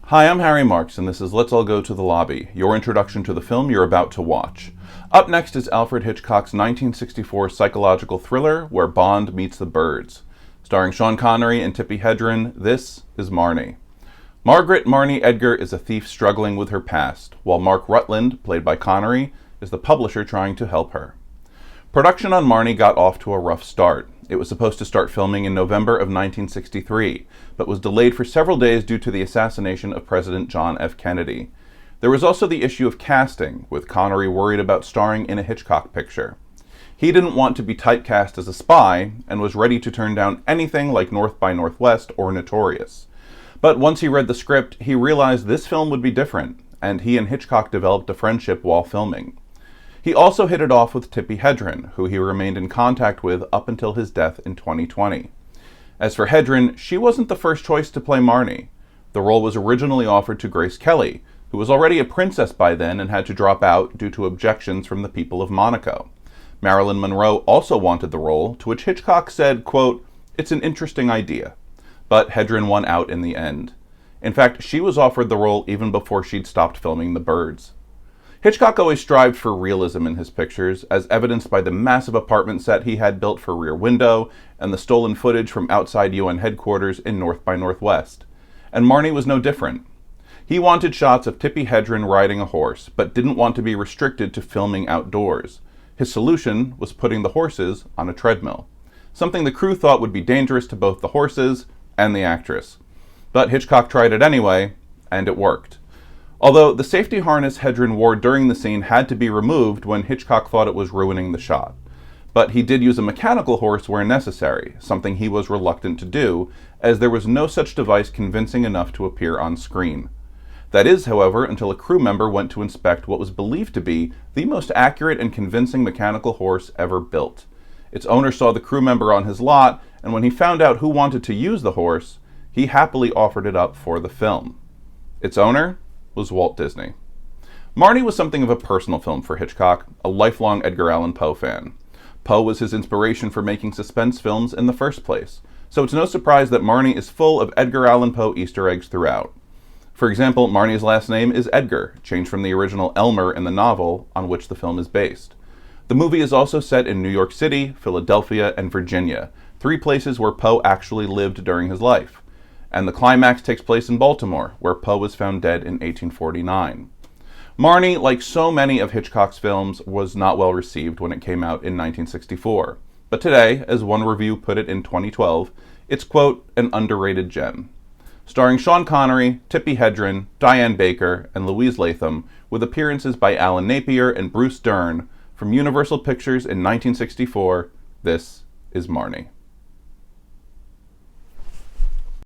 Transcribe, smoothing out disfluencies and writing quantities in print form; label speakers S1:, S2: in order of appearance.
S1: Hi, I'm Harry Marks, and this is Let's All Go to the Lobby, your introduction to the film you're about to watch. Up next is Alfred Hitchcock's 1964 psychological thriller, Where Bond Meets the Birds. Starring Sean Connery and Tippi Hedren, this is Marnie. Margaret Marnie Edgar is a thief struggling with her past, while Mark Rutland, played by Connery, is the publisher trying to help her. Production on Marnie got off to a rough start. It was supposed to start filming in November of 1963, but was delayed for several days due to the assassination of President John F. Kennedy. There was also the issue of casting, with Connery worried about starring in a Hitchcock picture. He didn't want to be typecast as a spy, and was ready to turn down anything like North by Northwest or Notorious. But once he read the script, he realized this film would be different, and he and Hitchcock developed a friendship while filming. He also hit it off with Tippi Hedren, who he remained in contact with up until his death in 2020. As for Hedren, she wasn't the first choice to play Marnie. The role was originally offered to Grace Kelly, who was already a princess by then and had to drop out due to objections from the people of Monaco. Marilyn Monroe also wanted the role, to which Hitchcock said, quote, "It's an interesting idea." But Hedren won out in the end. In fact, she was offered the role even before she'd stopped filming The Birds. Hitchcock always strived for realism in his pictures, as evidenced by the massive apartment set he had built for Rear Window and the stolen footage from outside UN headquarters in North by Northwest. And Marnie was no different. He wanted shots of Tippi Hedren riding a horse, but didn't want to be restricted to filming outdoors. His solution was putting the horses on a treadmill, something the crew thought would be dangerous to both the horses and the actress. But Hitchcock tried it anyway, and it worked. Although the safety harness Hedren wore during the scene had to be removed when Hitchcock thought it was ruining the shot. But he did use a mechanical horse where necessary, something he was reluctant to do, as there was no such device convincing enough to appear on screen. That is, however, until a crew member went to inspect what was believed to be the most accurate and convincing mechanical horse ever built. Its owner saw the crew member on his lot, and when he found out who wanted to use the horse, he happily offered it up for the film. Its owner was Walt Disney. Marnie was something of a personal film for Hitchcock, a lifelong Edgar Allan Poe fan. Poe was his inspiration for making suspense films in the first place, so it's no surprise that Marnie is full of Edgar Allan Poe Easter eggs throughout. For example, Marnie's last name is Edgar, changed from the original Elmer in the novel on which the film is based. The movie is also set in New York City, Philadelphia, and Virginia, three places where Poe actually lived during his life. And the climax takes place in Baltimore, where Poe was found dead in 1849. Marnie, like so many of Hitchcock's films, was not well received when it came out in 1964. But today, as one review put it in 2012, it's, quote, an underrated gem. Starring Sean Connery, Tippi Hedren, Diane Baker, and Louise Latham, with appearances by Alan Napier and Bruce Dern, from Universal Pictures in 1964, this is Marnie.